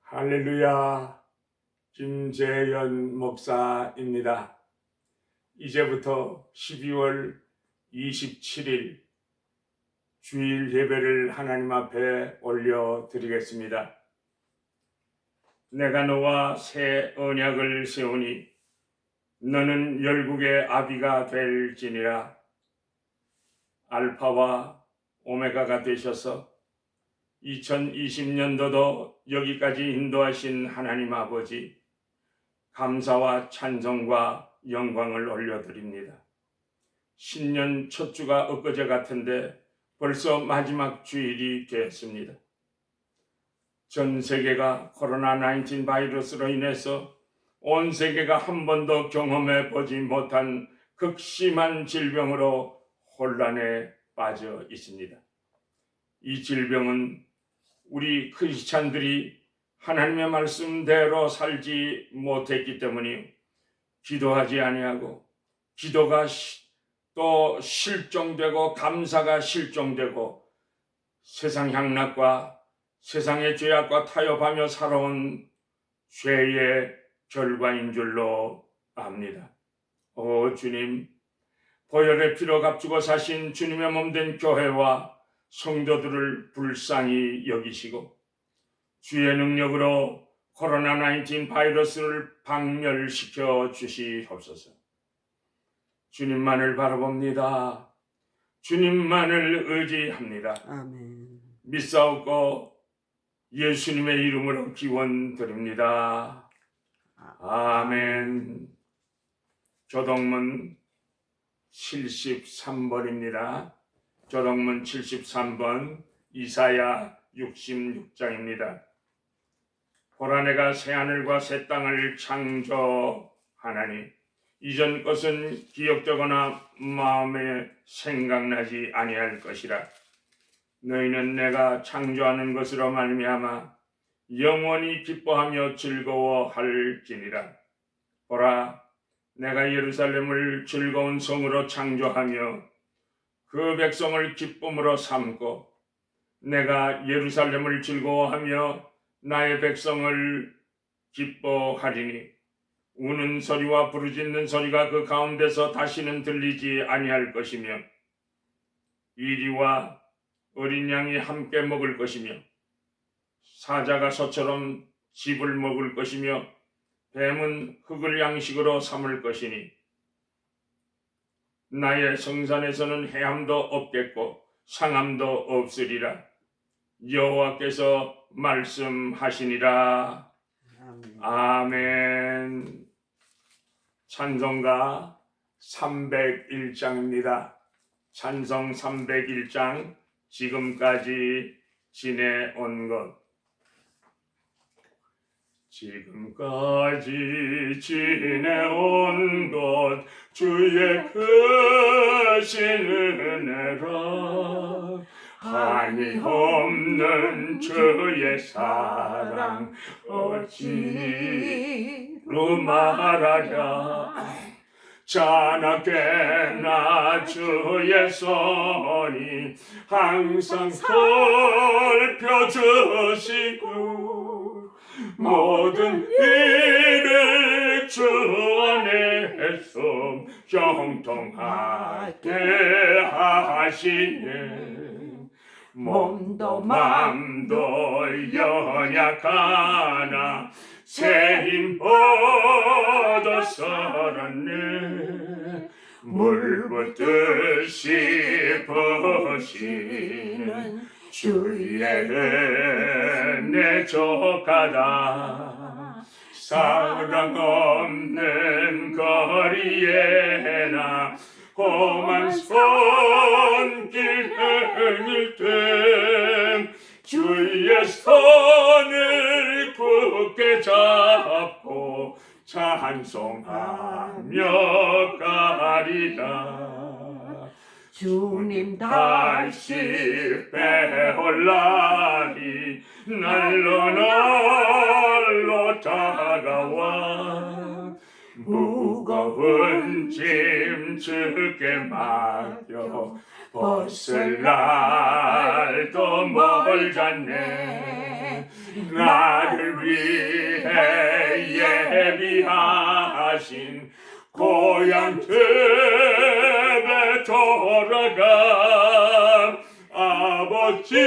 할렐루야, 김재현 목사입니다. 이제부터 12월 27일 주일 예배를 하나님 앞에 올려드리겠습니다. 내가 너와 새 언약을 세우니 너는 열국의 아비가 될지니라. 알파와 오메가가 되셔서 2020년도도 여기까지 인도하신 하나님 아버지, 감사와 찬송과 영광을 올려드립니다. 신년 첫 주가 엊그제 같은데 벌써 마지막 주일이 되었습니다. 전 세계가 코로나19 바이러스로 인해서 온 세계가 한 번도 경험해 보지 못한 극심한 질병으로 혼란에 빠져 있습니다. 이 질병은 우리 크리스찬들이 하나님의 말씀대로 살지 못했기 때문이요, 기도하지 아니하고 기도가 또 실종되고 감사가 실종되고 세상 향락과 세상의 죄악과 타협하며 살아온 죄의 결과인 줄로 압니다. 오 주님, 보혈의 피로 값주고 사신 주님의 몸된 교회와 성도들을 불쌍히 여기시고 주의 능력으로 코로나19 바이러스를 박멸시켜 주시옵소서. 주님만을 바라봅니다. 주님만을 의지합니다. 아멘. 믿사옵고 예수님의 이름으로 기원드립니다. 아멘. 교동문 73번입니다. 교동문 73번, 이사야 66장입니다. 보라, 내가 새하늘과 새 땅을 창조하나니 이전 것은 기억되거나 마음에 생각나지 아니할 것이라. 너희는 내가 창조하는 것으로 말미암아 영원히 기뻐하며 즐거워할지니라. 보라, 내가 예루살렘을 즐거운 성으로 창조하며 그 백성을 기쁨으로 삼고 내가 예루살렘을 즐거워하며 나의 백성을 기뻐하리니 우는 소리와 부르짖는 소리가 그 가운데서 다시는 들리지 아니할 것이며 이리와 어린 양이 함께 먹을 것이며 사자가 소처럼 즙을 먹을 것이며 뱀은 흙을 양식으로 삼을 것이니 나의 성산에서는 해함도 없겠고 상함도 없으리라. 여호와께서 말씀하시니라. 아멘. 찬송가 301장입니다. 찬송 301장, 지금까지 지내온 것. 지금까지 지내온 것 주의 크신 은혜라. 한이 없는 주의 사랑 어찌로 말하랴. 자나게 나 주의 손이 항상 살펴주시고 모든 일을 주 안에 좀 형통하게 하시네. 몸도 맘도 연약하나 새 힘 얻어서었네. 물 붓듯이 부으시는 주의 은혜 족하다. 사랑 없는 거리에나 험한 손길 행일 때 주의 손을 굳게 잡고 찬송하며 가리라. 주님 다시 배울 날이 날로 다가와 무거운 짐 주께 맡겨 벗을 날도 멀잖네. 나를 위해 예비하신 고향 집에 돌아가 아버지의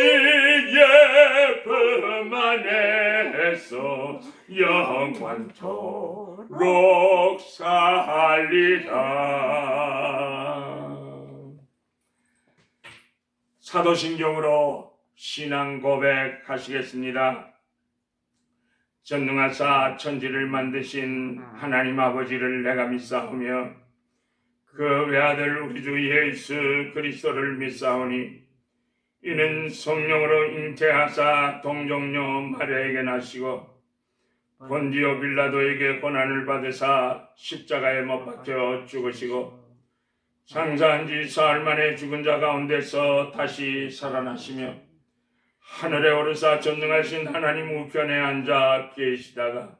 품 안에서 영원토록 살리라. 사도신경으로 신앙 고백하시겠습니다. 전능하사 천지를 만드신 하나님 아버지를 내가 믿사오며 그 외아들 우리 주 예수 그리스도를 믿사오니 이는 성령으로 잉태하사 동정녀 마리아에게 나시고 본디오 빌라도에게 고난을 받으사 십자가에 못 박혀 죽으시고 장사한 지 사흘 만에 죽은 자 가운데서 다시 살아나시며 하늘에 오르사 전능하신 하나님 우편에 앉아 계시다가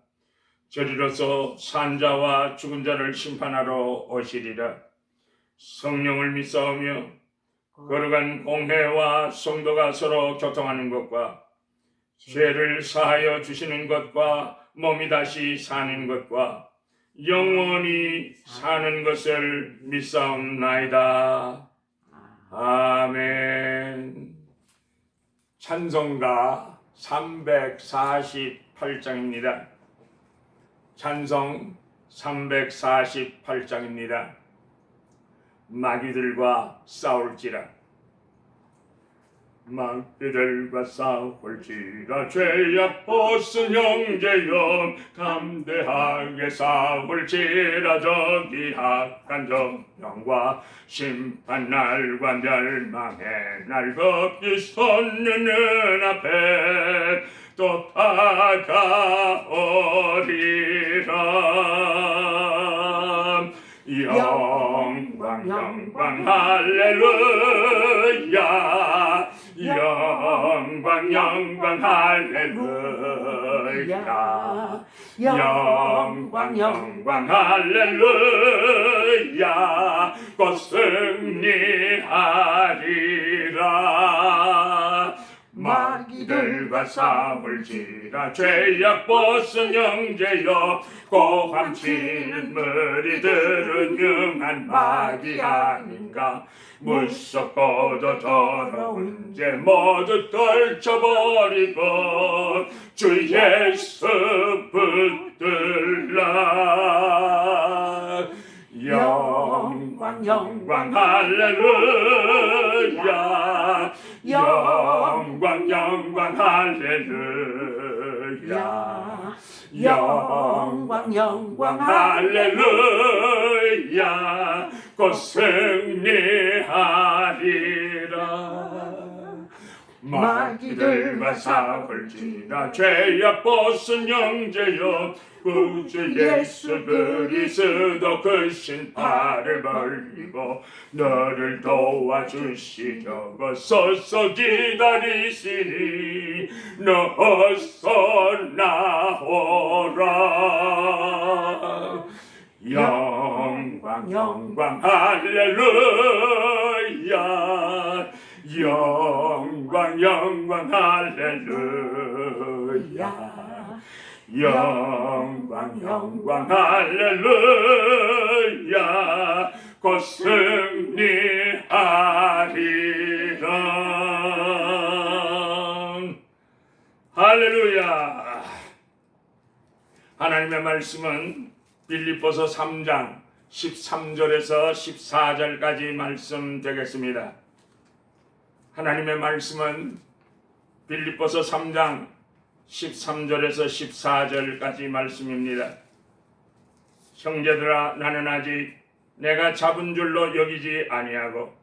저리로서 산자와 죽은 자를 심판하러 오시리라. 성령을 믿사오며 거룩한 공회와 성도가 서로 교통하는 것과 죄를 사하여 주시는 것과 몸이 다시 사는 것과 영원히 사는 것을 믿사옵나이다. 아멘. 찬송가 348장입니다. 찬송 348장입니다. 마귀들과 싸울지라. 마귀들과 싸울지라. 죄악 벗은 형제여 담대하게 싸울지라. 저기 악한 정령과 심판날과 멸망의 날 걷기 섰는 눈앞에 또 다가오리라. 영광 영광 할렐루야. 영광 영광 할렐루야. 영광 영광 할렐루야. 곧 승리하리라. 마귀들과 싸울지라. 죄악 벗은 형제여 고함치는 무리들은 용한 마귀 아닌가. 무섭고도 더러운 죄 모두 떨쳐버리고 주 예수 붙들라. 영광 영광 할렐루야. 영광 영광 할렐루야. 영광 영광 할렐루야. 곧 승리하리라. 마귀들과 싸울지라. 죄악 벗은 형제여 구주 예수 그리스도 그 신발을 벌리고 너를 도와주시려고 서서 기다리시니 너 어서 나오라. 영광 영광 할렐루야. 영광 영광 할렐루야. 영광 영광 할렐루야. 곧 승리하리라. 할렐루야. 하나님의 말씀은 빌립보서 3장 13절에서 14절까지 말씀 되겠습니다. 하나님의 말씀은 빌립보서 3장 13절에서 14절까지 말씀입니다. 형제들아, 나는 아직 내가 잡은 줄로 여기지 아니하고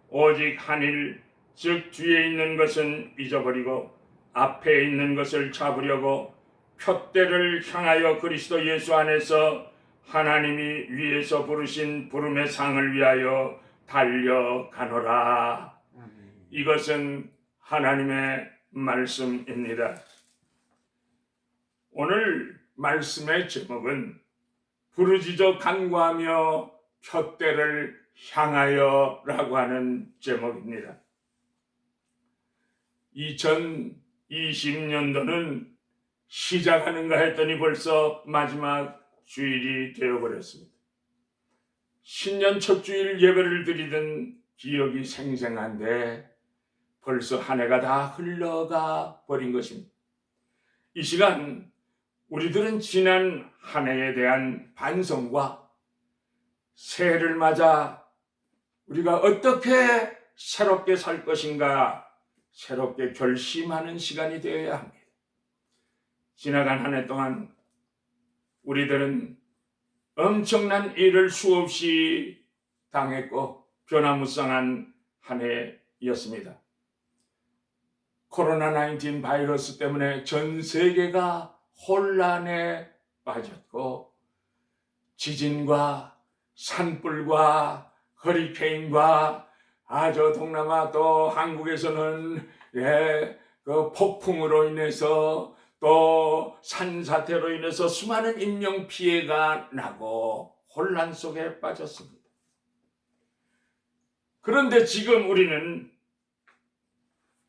오직 한 일, 즉 뒤에 있는 것은 잊어버리고 앞에 있는 것을 잡으려고 표대를 향하여 그리스도 예수 안에서 하나님이 위에서 부르신 부름의 상을 위하여 달려가노라. 이것은 하나님의 말씀입니다. 오늘 말씀의 제목은 부르짖어 간구하며 표대를 향하여 라고 하는 제목입니다. 2020년도는 시작하는가 했더니 벌써 마지막 주일이 되어버렸습니다. 신년 첫 주일 예배를 드리던 기억이 생생한데 벌써 한 해가 다 흘러가 버린 것입니다. 이 시간 우리들은 지난 한 해에 대한 반성과 새해를 맞아 우리가 어떻게 새롭게 살 것인가 새롭게 결심하는 시간이 되어야 합니다. 지나간 한 해 동안 우리들은 엄청난 일을 수없이 당했고 변화무쌍한 한 해였습니다. 코로나19 바이러스 때문에 전 세계가 혼란에 빠졌고 지진과 산불과 허리케인과 동남아 또 한국에서는 그 폭풍으로 인해서 또 산사태로 인해서 수많은 인명 피해가 나고 혼란 속에 빠졌습니다. 그런데 지금 우리는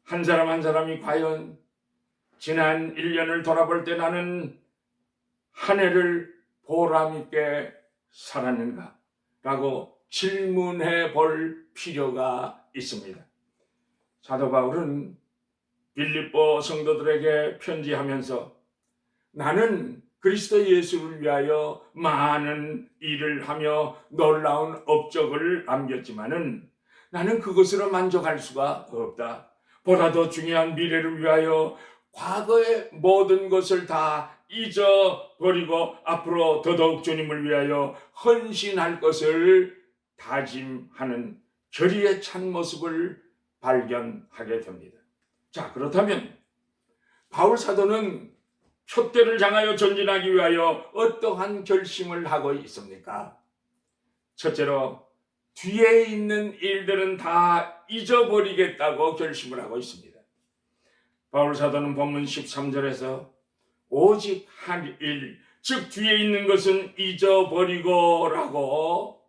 한 사람 한 사람이 과연 지난 1년을 돌아볼 때 나는 한 해를 보람있게 살았는가? 라고 질문해 볼 필요가 있습니다. 사도 바울은 빌립보 성도들에게 편지하면서 나는 그리스도 예수를 위하여 많은 일을 하며 놀라운 업적을 남겼지만은 나는 그것으로 만족할 수가 없다. 보다 더 중요한 미래를 위하여 과거의 모든 것을 다 잊어버리고 앞으로 더더욱 주님을 위하여 헌신할 것을 다짐하는 결의에 찬 모습을 발견하게 됩니다. 자, 그렇다면 바울 사도는 표대를 향하여 전진하기 위하여 어떠한 결심을 하고 있습니까? 첫째로 뒤에 있는 일들은 다 잊어버리겠다고 결심을 하고 있습니다. 바울 사도는 본문 13절에서 오직 한 일, 즉 뒤에 있는 것은 잊어버리고라고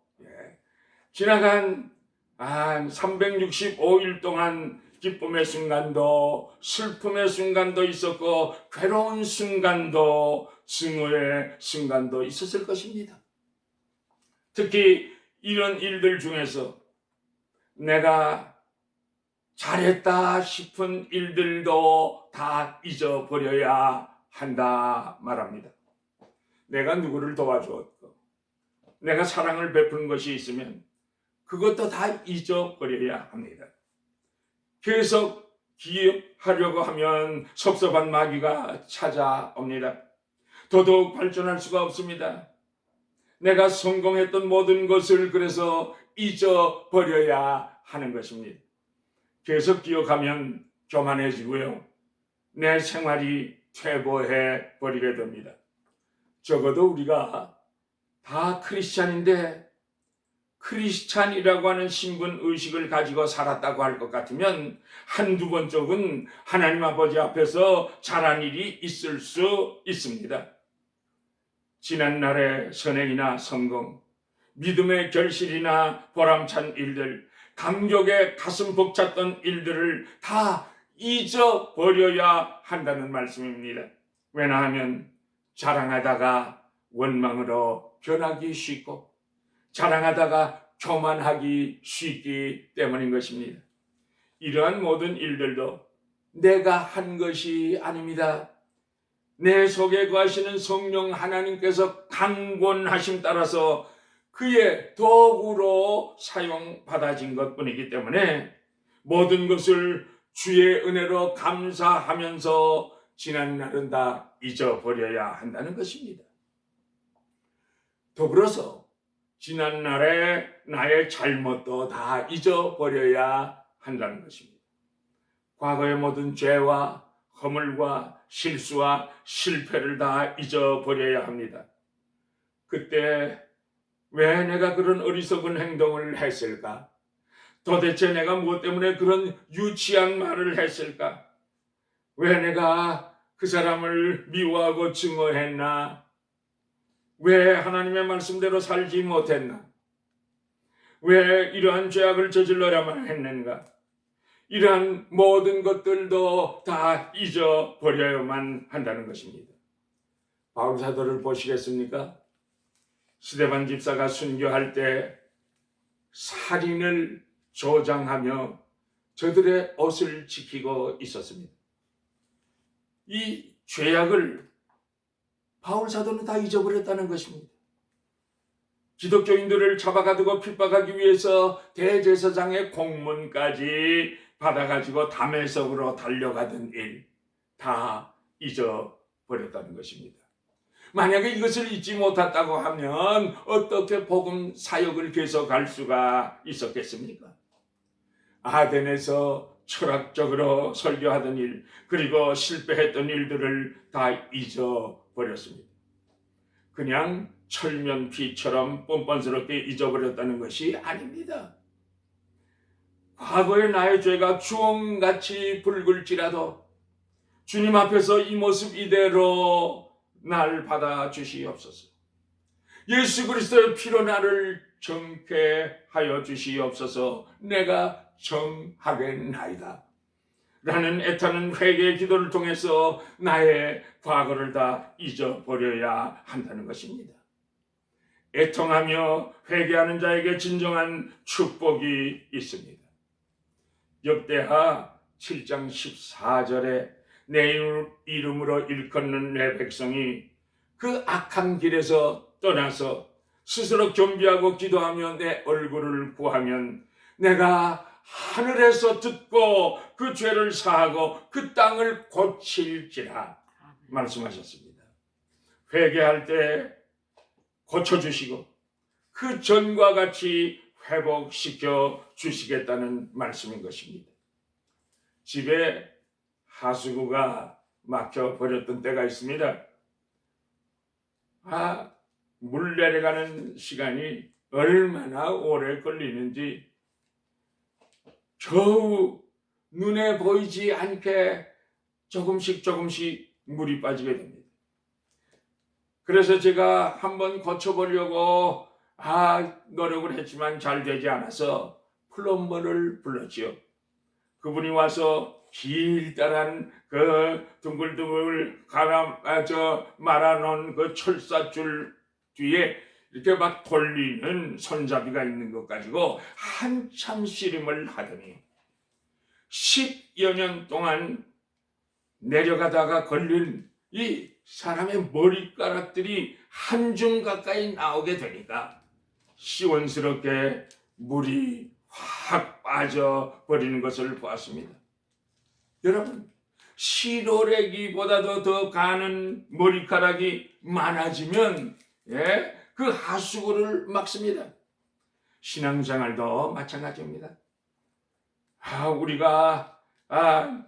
지나간 한 365일 동안 기쁨의 순간도 슬픔의 순간도 있었고 괴로운 순간도 증오의 순간도 있었을 것입니다. 특히 이런 일들 중에서 내가 잘했다 싶은 일들도 다 잊어버려야 한다 말합니다. 내가 누구를 도와주었고 내가 사랑을 베푸는 것이 있으면 그것도 다 잊어버려야 합니다. 계속 기억하려고 하면 섭섭한 마귀가 찾아옵니다. 더더욱 발전할 수가 없습니다. 내가 성공했던 모든 것을 그래서 잊어버려야 하는 것입니다. 계속 기억하면 교만해지고요. 내 생활이 퇴보해 버리게 됩니다. 적어도 우리가 다 크리스찬인데 크리스찬이라고 하는 신분 의식을 가지고 살았다고 할 것 같으면 한두 번 쪽은 하나님 아버지 앞에서 잘한 일이 있을 수 있습니다. 지난날의 선행이나 성공, 믿음의 결실이나 보람찬 일들, 감격에 가슴 벅찼던 일들을 다 잊어버려야 한다는 말씀입니다. 왜냐하면 자랑하다가 원망으로 변하기 쉽고 자랑하다가 교만하기 쉽기 때문인 것입니다. 이러한 모든 일들도 내가 한 것이 아닙니다. 내 속에 거하시는 성령 하나님께서 강권하심 따라서 그의 도구로 사용받아진 것뿐이기 때문에 모든 것을 주의 은혜로 감사하면서 지난 날은 다 잊어버려야 한다는 것입니다. 더불어서 지난 날의 나의 잘못도 다 잊어버려야 한다는 것입니다. 과거의 모든 죄와 허물과 실수와 실패를 다 잊어버려야 합니다. 그때 왜 내가 그런 어리석은 행동을 했을까? 도대체 내가 무엇 때문에 그런 유치한 말을 했을까? 왜 내가 그 사람을 미워하고 증오했나? 왜 하나님의 말씀대로 살지 못했나? 왜 이러한 죄악을 저질러야만 했는가? 이러한 모든 것들도 다 잊어버려야만 한다는 것입니다. 바울 사도를 보시겠습니까? 스데반 집사가 순교할 때 살인을 조장하며 저들의 옷을 지키고 있었습니다. 이 죄악을 바울 사도는 다 잊어버렸다는 것입니다. 기독교인들을 잡아가두고 핍박하기 위해서 대제사장의 공문까지 받아가지고 다메섹으로 달려가던 일 다 잊어버렸다는 것입니다. 만약에 이것을 잊지 못했다고 하면 어떻게 복음 사역을 계속할 수가 있었겠습니까? 아덴에서 철학적으로 설교하던 일, 그리고 실패했던 일들을 다 잊어버렸습니다. 그냥 철면피처럼 뻔뻔스럽게 잊어버렸다는 것이 아닙니다. 과거의 나의 죄가 주홍같이 붉을지라도 주님 앞에서 이 모습 이대로 날 받아주시옵소서. 예수 그리스도의 피로 나를 정케 하여 주시옵소서. 내가 정하겠나이다 라는 애타는 회개의 기도를 통해서 나의 과거를 다 잊어버려야 한다는 것입니다. 애통하며 회개하는 자에게 진정한 축복이 있습니다. 역대하 7장 14절에 내 이름으로 일컫는 내 백성이 그 악한 길에서 떠나서 스스로 겸비하고 기도하며 내 얼굴을 구하면 내가 하늘에서 듣고 그 죄를 사하고 그 땅을 고칠지라 말씀하셨습니다. 회개할 때 고쳐주시고 그 전과 같이 회복시켜 주시겠다는 말씀인 것입니다. 집에 하수구가 막혀버렸던 때가 있습니다. 물 내려가는 시간이 얼마나 오래 걸리는지 겨우 눈에 보이지 않게 조금씩 물이 빠지게 됩니다. 그래서 제가 한번 고쳐보려고 노력을 했지만 잘 되지 않아서 플럼버를 불렀지요. 그분이 와서 길다란 그 둥글둥글 말아놓은 그 철사줄 뒤에 이렇게 막 돌리는 손잡이가 있는 것 가지고 한참 씨름을 하더니 10여 년 동안 내려가다가 걸린 이 사람의 머리카락들이 한 줌 가까이 나오게 되니까 시원스럽게 물이 확 빠져버리는 것을 보았습니다. 여러분, 시로레기보다도 더 가는 머리카락이 많아지면 그 하수구를 막습니다. 신앙생활도 마찬가지입니다. 우리가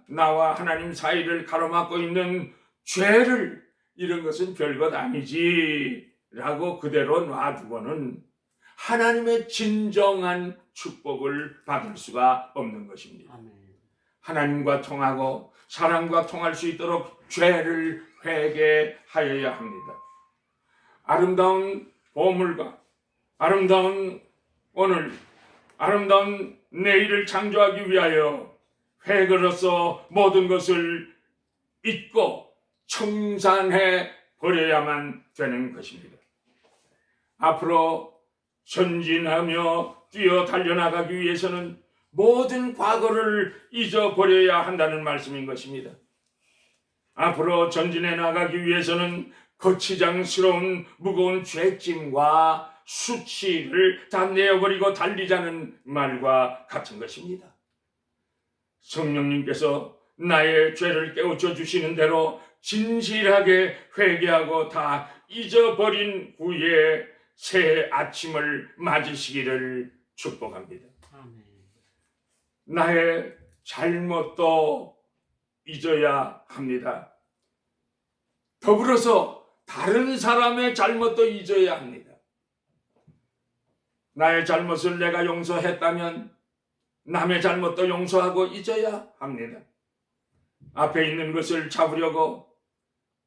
나와 하나님 사이를 가로막고 있는 죄를 이런 것은 별것 아니지 라고 그대로 놔두고는 하나님의 진정한 축복을 받을 수가 없는 것입니다. 하나님과 통하고 사람과 통할 수 있도록 죄를 회개하여야 합니다. 아름다운 보물과 아름다운 오늘, 아름다운 내일을 창조하기 위하여 회개로서 모든 것을 잊고 청산해 버려야만 되는 것입니다. 앞으로 전진하며 뛰어 달려나가기 위해서는 모든 과거를 잊어버려야 한다는 말씀인 것입니다. 앞으로 전진해 나가기 위해서는 거치장스러운 무거운 죄짐과 수치를 다 내어버리고 달리자는 말과 같은 것입니다. 성령님께서 나의 죄를 깨우쳐 주시는 대로 진실하게 회개하고 다 잊어버린 후에 새 아침을 맞으시기를 축복합니다. 아멘. 나의 잘못도 잊어야 합니다. 더불어서 다른 사람의 잘못도 잊어야 합니다. 나의 잘못을 내가 용서했다면 남의 잘못도 용서하고 잊어야 합니다. 앞에 있는 것을 잡으려고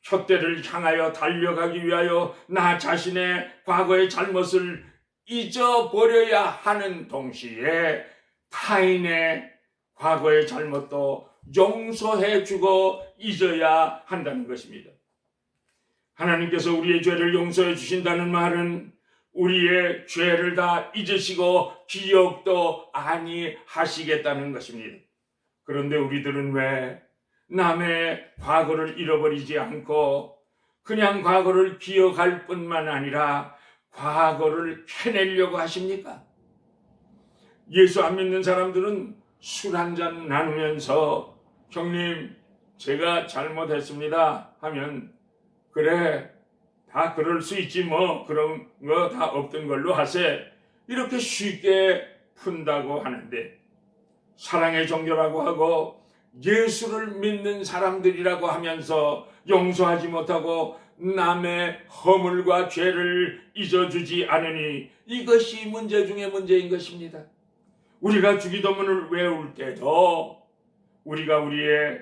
푯대를 향하여 달려가기 위하여 나 자신의 과거의 잘못을 잊어버려야 하는 동시에 타인의 과거의 잘못도 용서해주고 잊어야 한다는 것입니다. 하나님께서 우리의 죄를 용서해 주신다는 말은 우리의 죄를 다 잊으시고 기억도 아니하시겠다는 것입니다. 그런데 우리들은 왜 남의 과거를 잃어버리지 않고 그냥 과거를 기억할 뿐만 아니라 과거를 캐내려고 하십니까? 예수 안 믿는 사람들은 술 한잔 나누면서 형님 제가 잘못했습니다 하면 그래 다 그럴 수 있지 뭐 그런 거 다 없던 걸로 하세 이렇게 쉽게 푼다고 하는데 사랑의 종교라고 하고 예수를 믿는 사람들이라고 하면서 용서하지 못하고 남의 허물과 죄를 잊어주지 않으니 이것이 문제 중에 문제인 것입니다. 우리가 주기도문을 외울 때도 우리가 우리의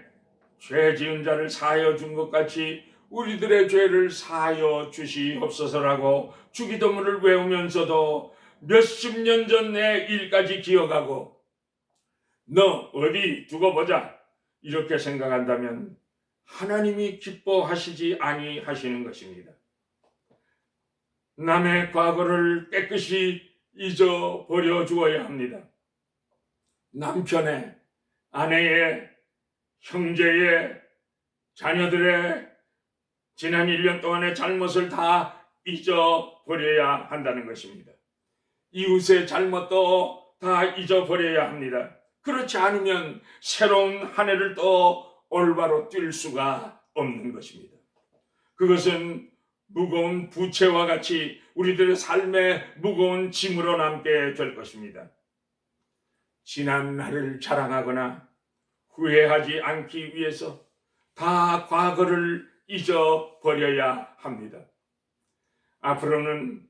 죄 지은 자를 사하여 준 것 같이 우리들의 죄를 사하여 주시옵소서라고 주기도문을 외우면서도 몇십 년 전의 일까지 기억하고 너 어디 두고 보자 이렇게 생각한다면 하나님이 기뻐하시지 아니하시는 것입니다. 남의 과거를 깨끗이 잊어버려 주어야 합니다. 남편의, 아내의, 형제의, 자녀들의 지난 1년 동안의 잘못을 다 잊어버려야 한다는 것입니다. 이웃의 잘못도 다 잊어버려야 합니다. 그렇지 않으면 새로운 한 해를 또 올바로 뛸 수가 없는 것입니다. 그것은 무거운 부채와 같이 우리들의 삶에 무거운 짐으로 남게 될 것입니다. 지난 날을 자랑하거나 후회하지 않기 위해서 다 과거를 잊어버려야 합니다. 앞으로는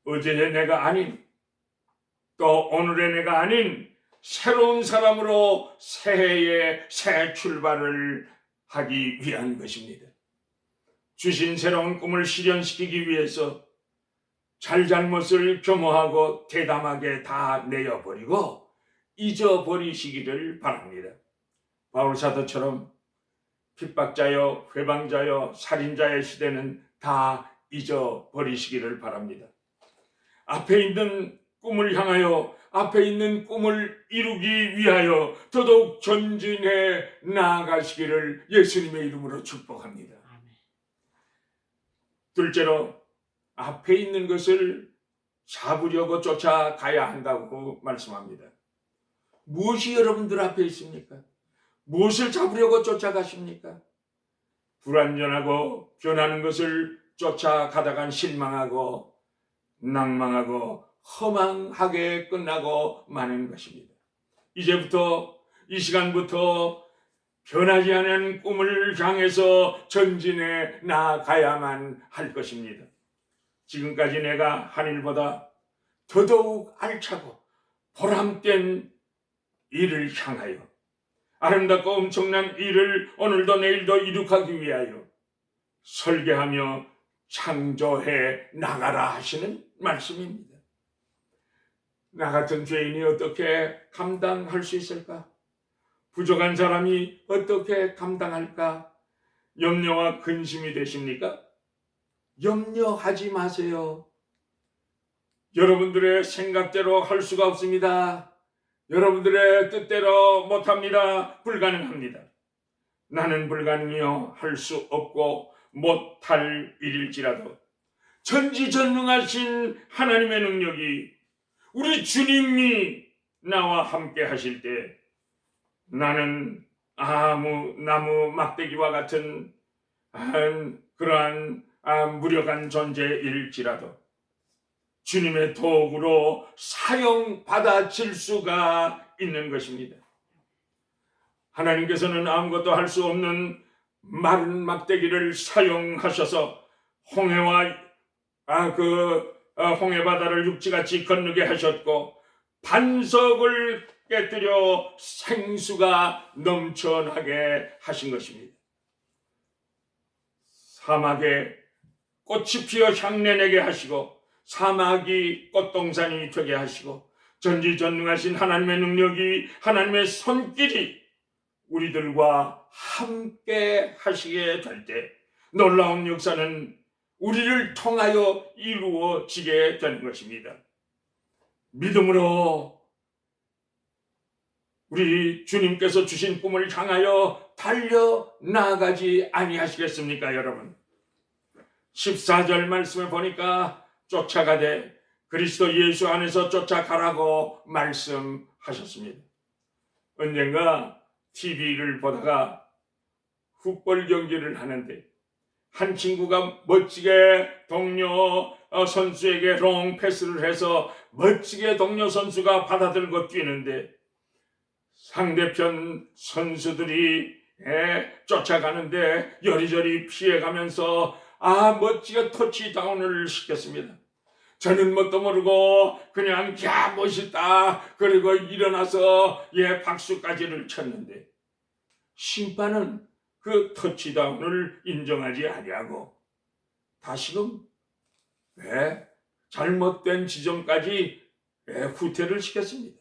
어제의 내가 아닌 또 오늘의 내가 아닌 새로운 사람으로 새해의 새 출발을 하기 위한 것입니다. 주신 새로운 꿈을 실현시키기 위해서 잘잘못을 겸허하고 대담하게 다 내어버리고 잊어버리시기를 바랍니다. 바울 사도처럼 핍박자여 회방자여 살인자의 시대는 다 잊어버리시기를 바랍니다. 앞에 있는 꿈을 향하여 앞에 있는 꿈을 이루기 위하여 더더욱 전진해 나아가시기를 예수님의 이름으로 축복합니다. 둘째로 앞에 있는 것을 잡으려고 쫓아가야 한다고 말씀합니다. 무엇이 여러분들 앞에 있습니까? 무엇을 잡으려고 쫓아가십니까? 불완전하고 변하는 것을 쫓아가다간 실망하고 낭망하고 허망하게 끝나고 마는 것입니다. 이제부터 이 시간부터 변하지 않은 꿈을 향해서 전진해 나가야만 할 것입니다. 지금까지 내가 한 일보다 더더욱 알차고 보람된 일을 향하여 아름답고 엄청난 일을 오늘도 내일도 이룩하기 위하여 설계하며 창조해 나가라 하시는 말씀입니다. 나 같은 죄인이 어떻게 감당할 수 있을까? 부족한 사람이 어떻게 감당할까? 염려와 근심이 되십니까? 염려하지 마세요. 여러분들의 생각대로 할 수가 없습니다. 여러분들의 뜻대로 못합니다. 불가능합니다. 나는 불가능이요 할 수 없고 못할 일일지라도 전지전능하신 하나님의 능력이 우리 주님이 나와 함께 하실 때 나는 나무 막대기와 같은 그러한 무력한 존재일지라도 주님의 도구로 사용받아질 수가 있는 것입니다. 하나님께서는 아무것도 할 수 없는 마른 막대기를 사용하셔서 홍해와 홍해바다를 육지같이 건너게 하셨고 반석을 깨뜨려 생수가 넘쳐나게 하신 것입니다. 사막에 꽃이 피어 향내내게 하시고 사막이 꽃동산이 되게 하시고 전지전능하신 하나님의 능력이, 하나님의 손길이 우리들과 함께 하시게 될 때 놀라운 역사는 우리를 통하여 이루어지게 되는 것입니다. 믿음으로 우리 주님께서 주신 꿈을 향하여 달려 나아가지 아니하시겠습니까, 여러분? 14절 말씀을 보니까 쫓아가되 그리스도 예수 안에서 쫓아가라고 말씀하셨습니다. 언젠가 TV를 보다가 풋볼 경기를 하는데 한 친구가 멋지게 동료 선수에게 롱 패스를 해서 멋지게 동료 선수가 받아들고 뛰는데 상대편 선수들이 쫓아가는데 여리저리 피해가면서 멋지게 터치다운을 시켰습니다. 저는 뭣도 모르고 그냥 야 멋있다 그리고 일어나서 박수까지를 쳤는데 심판은 그 터치다운을 인정하지 아니하고 다시금 잘못된 지점까지 후퇴를 시켰습니다.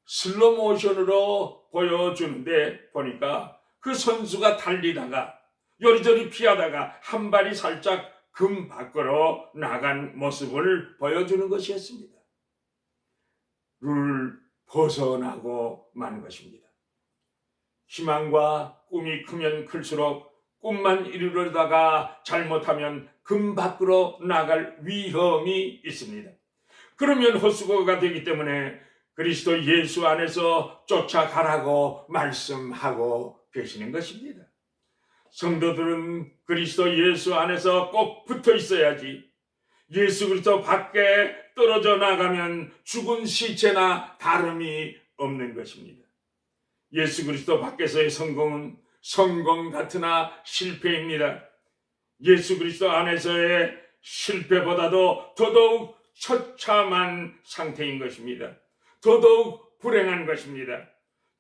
슬로 모션으로 보여주는데 보니까 그 선수가 달리다가 요리조리 피하다가 한 발이 살짝 금 밖으로 나간 모습을 보여주는 것이었습니다. 룰을 벗어나고 만 것입니다. 희망과 꿈이 크면 클수록 꿈만 이루려다가 잘못하면 금 밖으로 나갈 위험이 있습니다. 그러면 헛수고가 되기 때문에 그리스도 예수 안에서 쫓아가라고 말씀하고 계시는 것입니다. 성도들은 그리스도 예수 안에서 꼭 붙어 있어야지 예수 그리스도 밖에 떨어져 나가면 죽은 시체나 다름이 없는 것입니다. 예수 그리스도 밖에서의 성공은 성공 같으나 실패입니다. 예수 그리스도 안에서의 실패보다도 더더욱 처참한 상태인 것입니다. 더더욱 불행한 것입니다.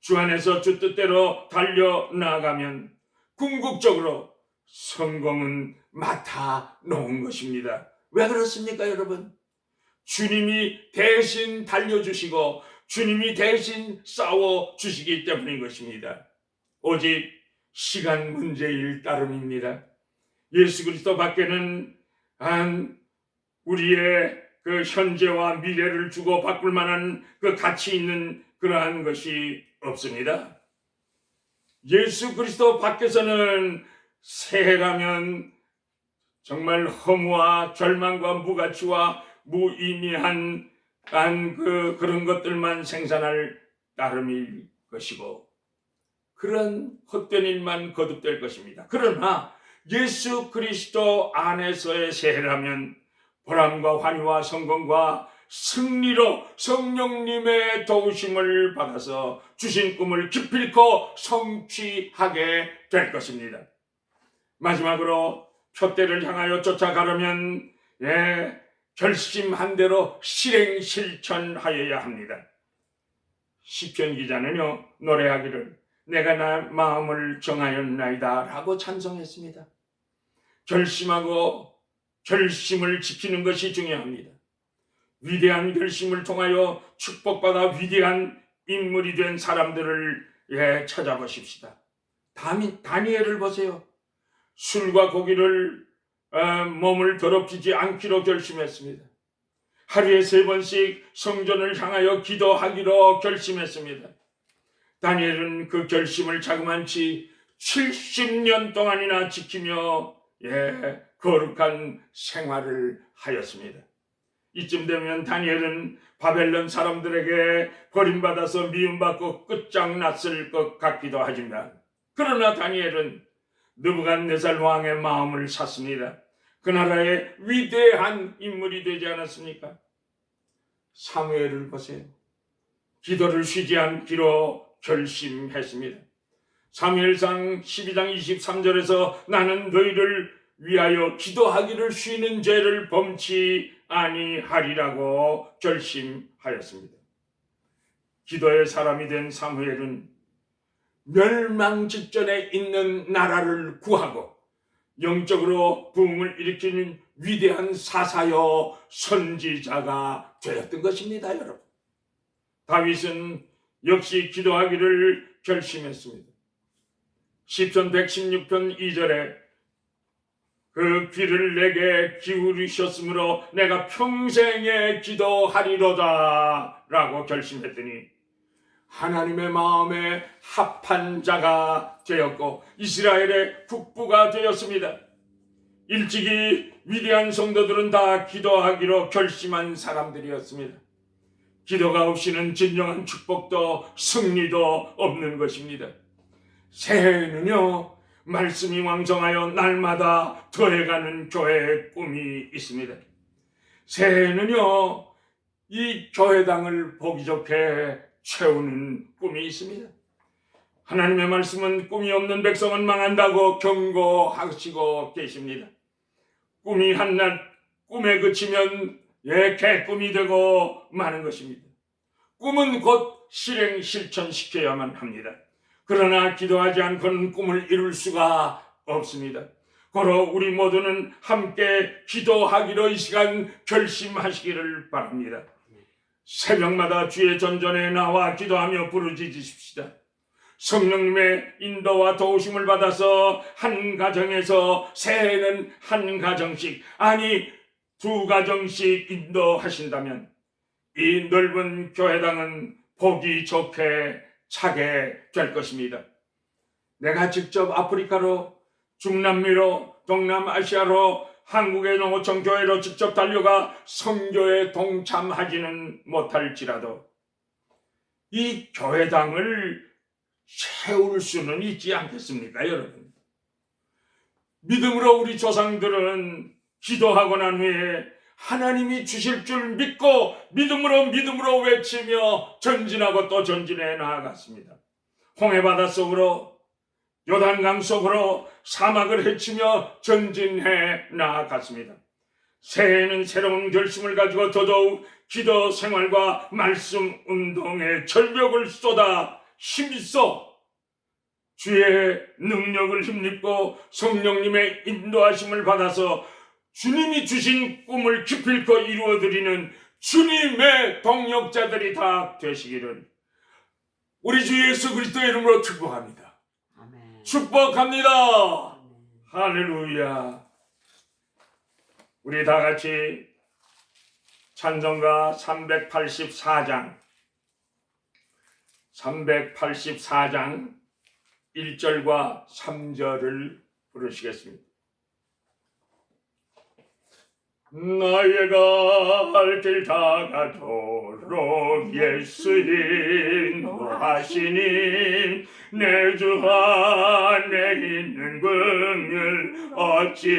주 안에서 주 뜻대로 달려나가면 궁극적으로 성공은 맡아 놓은 것입니다. 왜 그렇습니까, 여러분? 주님이 대신 달려주시고 주님이 대신 싸워주시기 때문인 것입니다. 오직 시간 문제일 따름입니다. 예수 그리스도 밖에는 우리의 그 현재와 미래를 주고 바꿀 만한 그 가치 있는 그러한 것이 없습니다. 예수 그리스도 밖에서는 새해라면 정말 허무와 절망과 무가치와 무의미한 그런 것들만 생산할 따름일 것이고 그런 헛된 일만 거듭될 것입니다. 그러나 예수 그리스도 안에서의 새해라면 보람과 환희와 성공과 승리로 성령님의 도우심을 받아서 주신 꿈을 기필코 성취하게 될 것입니다. 마지막으로 표대를 향하여 쫓아가려면 결심한 대로 실행 실천하여야 합니다. 시편 기자는요 노래하기를 내가 나 마음을 정하였나이다 라고 찬송했습니다. 결심하고 결심을 지키는 것이 중요합니다. 위대한 결심을 통하여 축복받아 위대한 인물이 된 사람들을 찾아보십시다. 다니엘을 보세요. 술과 고기를 몸을 더럽히지 않기로 결심했습니다. 하루에 3번씩 성전을 향하여 기도하기로 결심했습니다. 다니엘은 그 결심을 자그만치 70년 동안이나 지키며 거룩한 생활을 하였습니다. 이쯤 되면 다니엘은 바벨론 사람들에게 버림받아서 미움받고 끝장났을 것 같기도 하지만 그러나 다니엘은 느부갓네살 왕의 마음을 샀습니다. 그 나라의 위대한 인물이 되지 않았습니까? 사무엘을 보세요. 기도를 쉬지 않기로 결심했습니다. 사무엘상 12장 23절에서 나는 너희를 위하여 기도하기를 쉬는 죄를 범치 아니하리라고 결심하였습니다. 기도의 사람이 된 사무엘은 멸망 직전에 있는 나라를 구하고 영적으로 부흥을 일으키는 위대한 사사여 선지자가 되었던 것입니다, 여러분. 다윗은 역시 기도하기를 결심했습니다. 시편 116편 2절에 그 귀를 내게 기울이셨으므로 내가 평생에 기도하리로다 라고 결심했더니 하나님의 마음에 합한 자가 되었고 이스라엘의 국부가 되었습니다. 일찍이 위대한 성도들은 다 기도하기로 결심한 사람들이었습니다. 기도가 없이는 진정한 축복도 승리도 없는 것입니다. 새해에는요, 말씀이 왕성하여 날마다 더해가는 교회의 꿈이 있습니다. 새해에는요, 이 교회당을 보기 좋게 채우는 꿈이 있습니다. 하나님의 말씀은 꿈이 없는 백성은 망한다고 경고하시고 계십니다. 꿈이 한낱 꿈에 그치면 개꿈이 되고 마는 것입니다. 꿈은 곧 실천시켜야만 합니다. 그러나 기도하지 않고는 꿈을 이룰 수가 없습니다. 고로 우리 모두는 함께 기도하기로 이 시간 결심하시기를 바랍니다. 새벽마다 주의 전전에 나와 기도하며 부르짖으십시다. 성령님의 인도와 도우심을 받아서 한 가정에서 새해에는 한 가정씩, 아니 2가정씩 인도하신다면 이 넓은 교회당은 보기 좋게 차게 될 것입니다. 내가 직접 아프리카로, 중남미로, 동남아시아로, 한국의 농어촌 교회로 직접 달려가 선교에 동참하지는 못할지라도 이 교회당을 채울 수는 있지 않겠습니까, 여러분? 믿음으로 우리 조상들은 기도하고 난 후에 하나님이 주실 줄 믿고 믿음으로 외치며 전진하고 또 전진해 나아갔습니다. 홍해바다 속으로, 요단강 속으로 사막을 헤치며 전진해 나아갔습니다. 새해에는 새로운 결심을 가지고 더더욱 기도 생활과 말씀 운동에 전력을 쏟아 힘써 주의 능력을 힘입고 성령님의 인도하심을 받아서 주님이 주신 꿈을 기필코 이루어드리는 주님의 동력자들이 다 되시기를 우리 주 예수 그리스도의 이름으로 축복합니다. 아멘. 축복합니다. 아멘. 할렐루야. 우리 다 같이 찬송가 384장 1절과 3절을 부르시겠습니다. 나의 갈 길 다가도록 예수 인도하시니 내 주 안에 있는 긍휼 어찌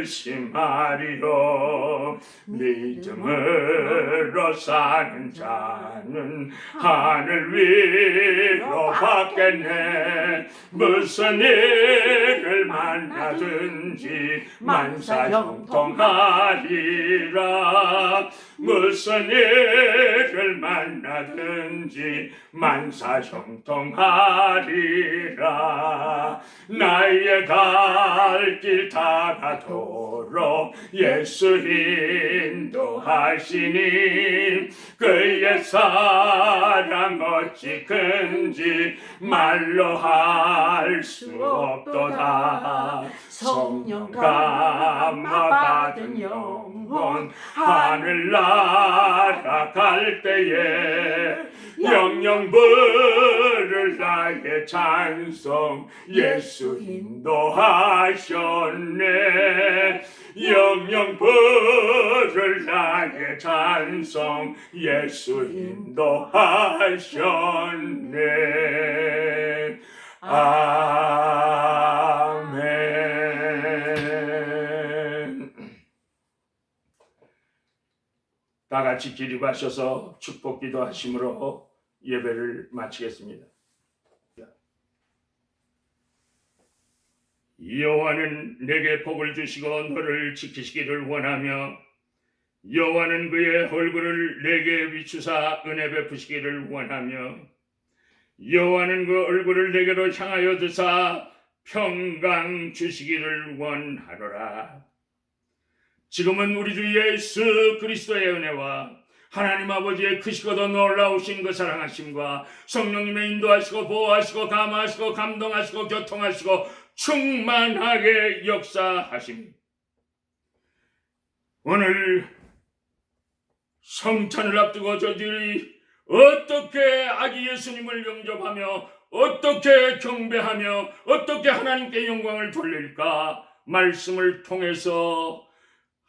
의심하리요. 믿음으로 사는 자는 하늘 위로 받겠네. 무슨 일을 만나든지 만사형통하리라. 무슨 일을 만나든지 만사형통하리라. 나의 갈 길 다가도록 예수 인도하시니 그의 사랑 어찌 큰지 말로 할 수 없도다. 성령 감화 받은 영혼 하늘나라 갈 때에 영영 부를 나의 찬송 예수 인도하셨네. 영영 부를 나의 찬송 예수 인도하셨네. 아멘. 다 같이 기립하셔서 축복 기도하심으로 예배를 마치겠습니다. 여호와는 내게 복을 주시고 너를 지키시기를 원하며 여호와는 그의 얼굴을 내게 비추사 은혜 베푸시기를 원하며 여호와는 그 얼굴을 내게로 향하여 드사 평강 주시기를 원하노라. 지금은 우리 주 예수 그리스도의 은혜와 하나님 아버지의 크시고도 놀라우신 그 사랑하심과 성령님의 인도하시고 보호하시고 감화하시고 감동하시고 교통하시고 충만하게 역사하십니다. 오늘 성찬을 앞두고 저희들이 어떻게 아기 예수님을 영접하며 어떻게 경배하며 어떻게 하나님께 영광을 돌릴까? 말씀을 통해서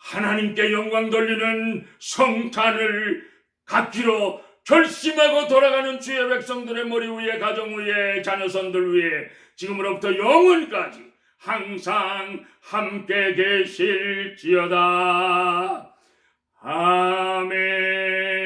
하나님께 영광 돌리는 성탄을 갖기로 결심하고 돌아가는 주의 백성들의 머리 위에, 가정 위에, 자녀선들 위에 지금으로부터 영원까지 항상 함께 계실지어다. 아멘.